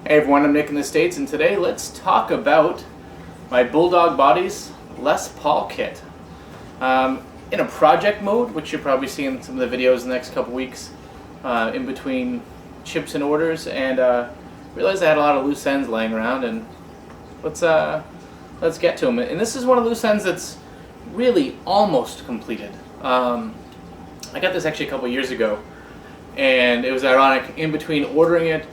Hey everyone, I'm Nick in the States, and today let's talk about my Bulldog Bodies Les Paul kit. In a project mode, which you'll probably see in some of the videos in the next couple weeks, in between chips and orders, and realized I had a lot of loose ends laying around, and let's get to them. And this is one of the loose ends that's really almost completed. I got this actually a couple years ago, and it was ironic. In between ordering it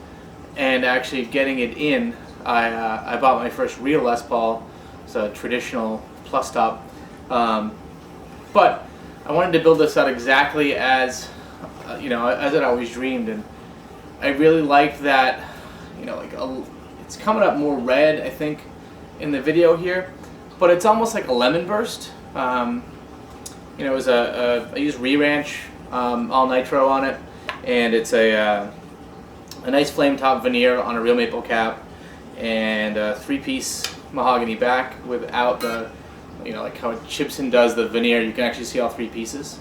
and actually getting it in, I bought my first real Les Paul. It's a traditional plus top, but I wanted to build this out exactly as as I'd always dreamed, and I really like that. It's coming up more red, I think, in the video here, but it's almost like a lemon burst. It was I used ReRanch all nitro on it, and it's a nice flame top veneer on a real maple cap, and a 3-piece mahogany back without the, like how Gibson does the veneer. You can actually see all 3 pieces,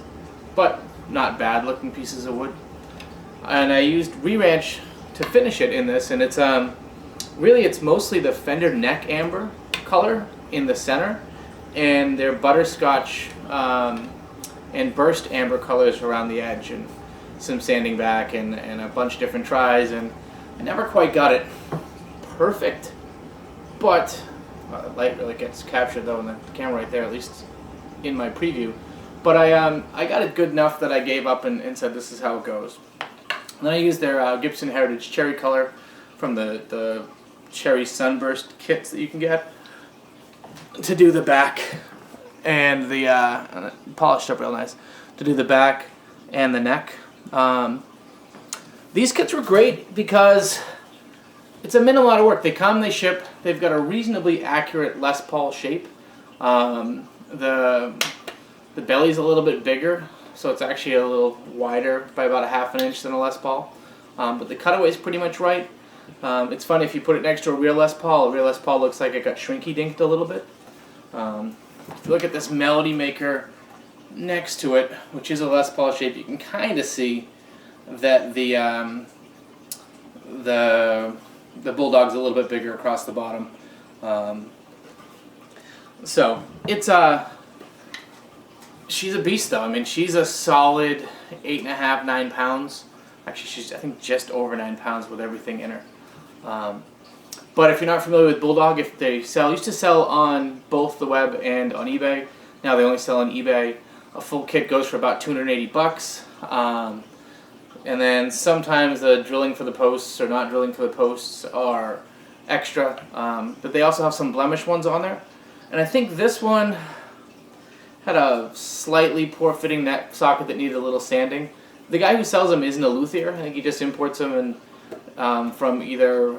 but not bad looking pieces of wood. And I used ReRanch to finish it in this, and it's it's mostly the Fender neck amber color in the center, and their butterscotch and burst amber colors around the edge, and some sanding back and a bunch of different tries, and I never quite got it perfect, but the light really gets captured though in the camera right there, at least in my preview. But I got it good enough that I gave up and said this is how it goes. And then I used their Gibson Heritage Cherry color from the Cherry Sunburst kits that you can get to do the back, and the polished up real nice to do the back and the neck. These kits were great because it's a minimal amount of work. They come, they ship, they've got a reasonably accurate Les Paul shape. The belly's a little bit bigger, so it's actually a little wider by about 1/2 inch than a Les Paul. But the cutaway is pretty much right. It's funny, if you put it next to a real Les Paul looks like it got shrinky dinked a little bit. If you look at this Melody Maker next to it, which is a Les Paul shape, you can kind of see that the Bulldog's a little bit bigger across the bottom. So it's she's a beast though. I mean, she's a solid 8.5, 9 pounds. Actually, she's, I think, just over 9 pounds with everything in her. But if you're not familiar with Bulldog, if they used to sell on both the web and on eBay. Now they only sell on eBay. A full kit goes for about $280, and then sometimes the drilling for the posts or not drilling for the posts are extra, but they also have some blemish ones on there. And I think this one had a slightly poor fitting neck socket that needed a little sanding. The guy who sells them isn't a luthier. I think he just imports them from either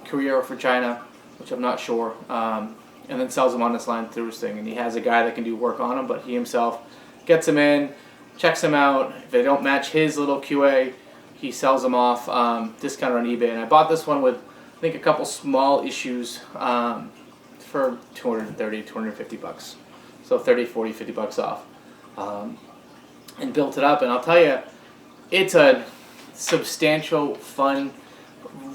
Korea or from China, which I'm not sure, and then sells them on this line through his thing. And he has a guy that can do work on them, but he himself gets them in, checks them out. If they don't match his little QA, he sells them off, discounted on eBay. And I bought this one with, I think, a couple small issues for $230, $250. So 30, 40, 50 bucks off. And built it up, and I'll tell you, it's a substantial, fun,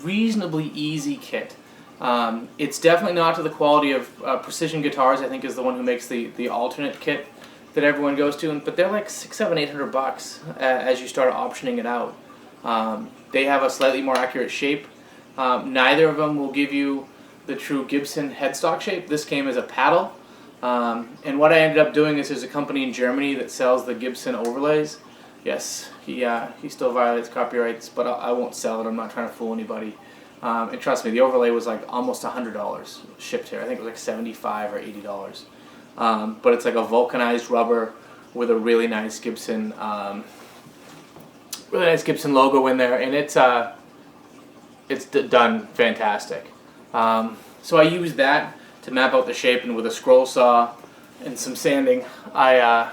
reasonably easy kit. It's definitely not to the quality of Precision Guitars, I think, is the one who makes the alternate kit that everyone goes to, but they're like $600, $700, $800 as you start optioning it out. They have a slightly more accurate shape. Neither of them will give you the true Gibson headstock shape. This came as a paddle, and what I ended up doing is there's a company in Germany that sells the Gibson overlays. Yes, he still violates copyrights, but I won't sell it. I'm not trying to fool anybody. And trust me, the overlay was like almost $100 shipped here. I think it was like $75 or $80. But it's like a vulcanized rubber with a really nice Gibson logo in there, and it's done fantastic. So I used that to map out the shape, and with a scroll saw and some sanding, I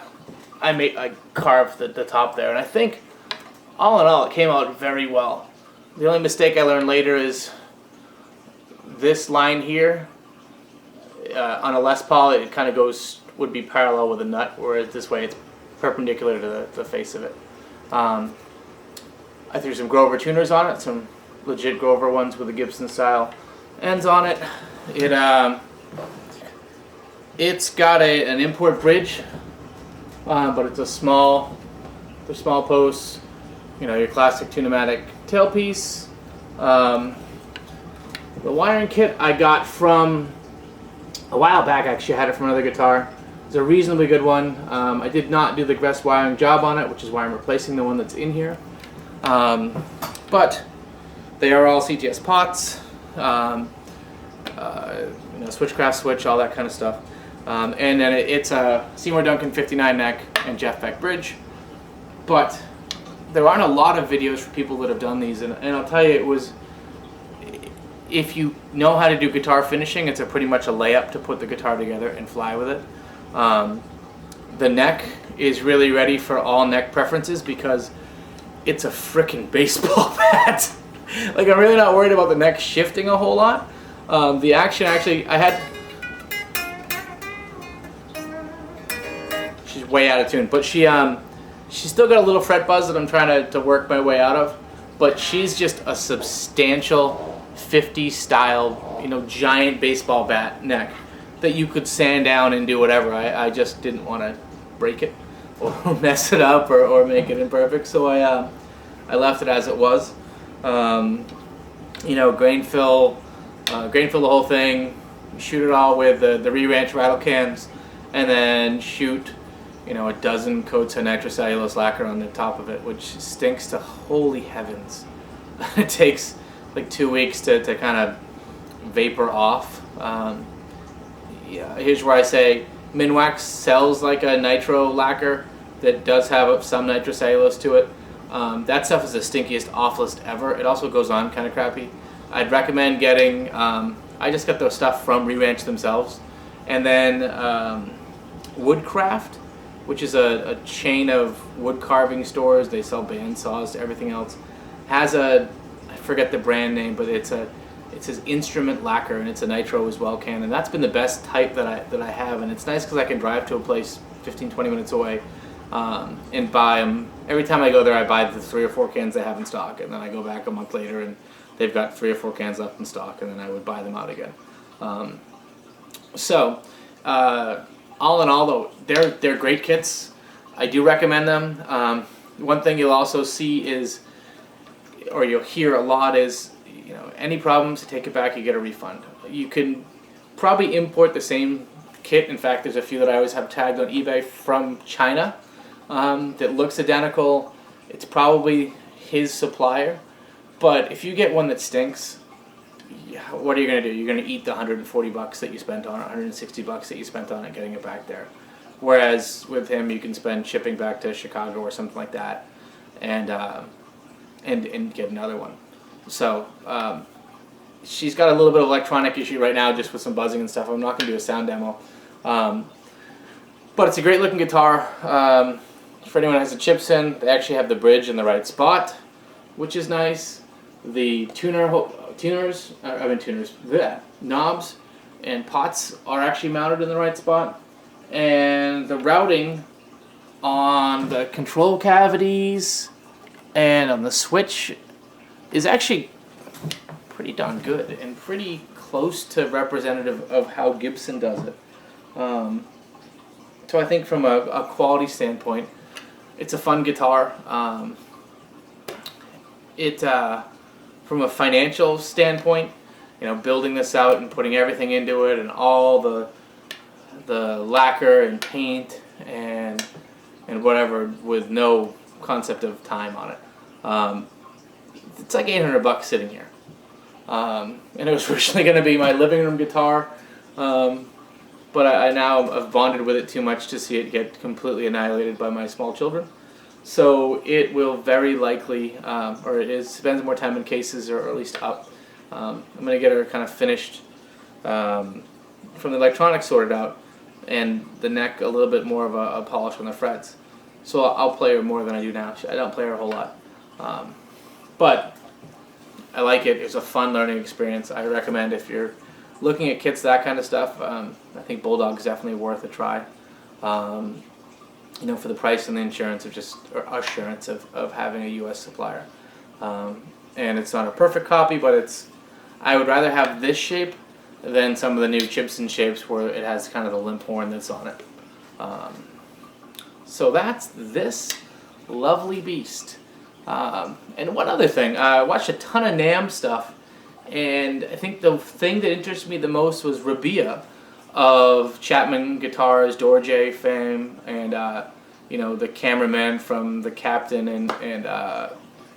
carved the top there, and I think all in all it came out very well. The only mistake I learned later is this line here. On a Les Paul, it kind of would be parallel with a nut, whereas this way it's perpendicular to the face of it. I threw some Grover tuners on it, some legit Grover ones with the Gibson style ends on it. It's got an import bridge, but it's a small posts. You know, your classic two-pneumatic tailpiece. The wiring kit I got from a while back. Actually, I had it from another guitar. It's a reasonably good one. I did not do the best wiring job on it, which is why I'm replacing the one that's in here. But they are all CTS pots, you know, Switchcraft switch, all that kind of stuff. And then it's a Seymour Duncan 59 neck and Jeff Beck bridge. But there aren't a lot of videos for people that have done these, and I'll tell you, if you know how to do guitar finishing, it's pretty much a layup to put the guitar together and fly with it. The neck is really ready for all neck preferences because it's a frickin' baseball bat. Like, I'm really not worried about the neck shifting a whole lot. The action, actually, she's way out of tune, but she's still got a little fret buzz that I'm trying to work my way out of, but she's just a substantial 50s style, you know, giant baseball bat neck that you could sand down and do whatever. I just didn't want to break it or mess it up or make it imperfect, so I left it as it was. You know, grain fill the whole thing, shoot it all with the ReRanch rattle cans, and then shoot, you know, a dozen coats of nitrocellulose lacquer on the top of it, which stinks to holy heavens. It takes like 2 weeks to kind of vapor off. Yeah, here's where I say Minwax sells like a nitro lacquer that does have some nitrocellulose to it. That stuff is the stinkiest, awfulest ever. It also goes on kind of crappy. I'd recommend getting, I just got those stuff from ReRanch themselves. And then Woodcraft, which is a chain of wood carving stores. They sell bandsaws to everything else. Has I forget the brand name, but it says instrument lacquer, and it's a nitro as well can. And that's been the best type that I have. And it's nice because I can drive to a place 15-20 minutes away and buy them. Every time I go there, I buy the 3 or 4 cans they have in stock, and then I go back a month later and they've got 3 or 4 cans left in stock, and then I would buy them out again. All in all, though, they're great kits. I do recommend them. One thing you'll also see is, or you'll hear a lot is, you know, any problems, you take it back, you get a refund. You can probably import the same kit. In fact, there's a few that I always have tagged on eBay from China that looks identical. It's probably his supplier. But if you get one that stinks, what are you going to do? You're going to eat the $140 that you spent on it, $160 that you spent on it getting it back there. Whereas with him, you can spend shipping back to Chicago or something like that, and get another one. So she's got a little bit of electronic issue right now, just with some buzzing and stuff. I'm not going to do a sound demo, but it's a great looking guitar. For anyone who has a Gibson, they actually have the bridge in the right spot, which is nice. The knobs and pots are actually mounted in the right spot, and the routing on the control cavities and on the switch is actually pretty darn good and pretty close to representative of how Gibson does it. So I think from a quality standpoint, it's a fun guitar. From a financial standpoint, you know, building this out and putting everything into it and all the lacquer and paint and whatever with no concept of time on it. It's like $800 sitting here. And it was originally going to be my living room guitar, but I now have bonded with it too much to see it get completely annihilated by my small children. So it will very likely, or it spends more time in cases, or at least up. I'm going to get her kind of finished from the electronics sorted out, and the neck a little bit more of a polish on the frets. So I'll play her more than I do now. I don't play her a whole lot. But I like it. It's a fun learning experience. I recommend if you're looking at kits, that kind of stuff, I think Bulldog is definitely worth a try. You know, for the price and the insurance of assurance of having a U.S. supplier. and it's not a perfect copy, but I would rather have this shape than some of the new Gibson shapes where it has kind of the limp horn that's on it. So that's this lovely beast. And one other thing, I watched a ton of NAMM stuff, and I think the thing that interested me the most was Rabia of Chapman Guitars, Dorje fame, and you know, the cameraman from the Captain and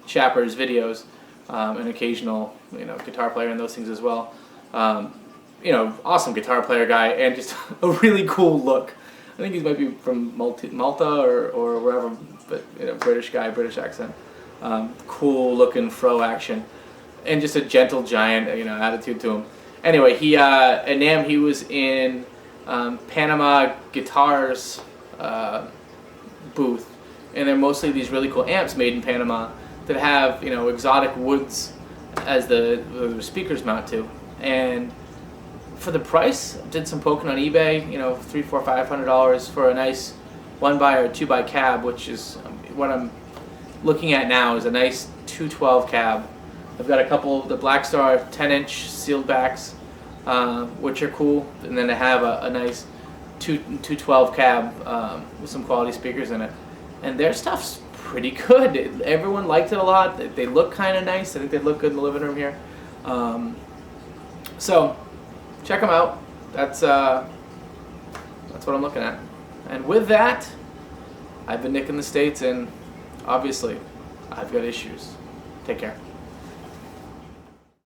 Chapper's videos, an occasional, you know, guitar player and those things as well. You know, awesome guitar player guy, and just a really cool look. I think he might be from Malta or wherever, but you know, British guy, British accent. Cool looking fro action, and just a gentle giant, you know, attitude to him. Anyway, he at NAMM he was in Panama Guitars booth, and they're mostly these really cool amps made in Panama that have, you know, exotic woods as the speakers mount to. And for the price, did some poking on eBay, you know, $300, $400, $500 for a nice 1x or 2x cab, which is what I'm looking at now is a nice 212 cab. I've got a couple, the Black Star 10-inch sealed backs, which are cool, and then I have a nice 212 cab with some quality speakers in it. And their stuff's pretty good. Everyone liked it a lot. They look kind of nice. I think they look good in the living room here. So check them out. That's what I'm looking at. And with that, I've been Nick in the States, and obviously, I've got issues. Take care.